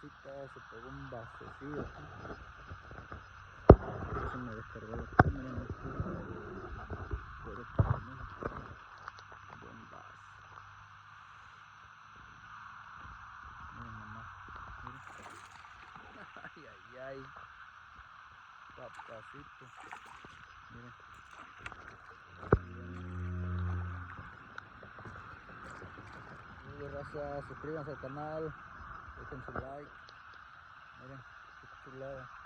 racita, se pegó un basecillo. Se me descargó la cámara. Pero también buen bas. Miren nomás, miren. Ay, ay, ay. Papacito. Miren. Raza, suscríbanse al canal, dejen su like, miren qué chulada.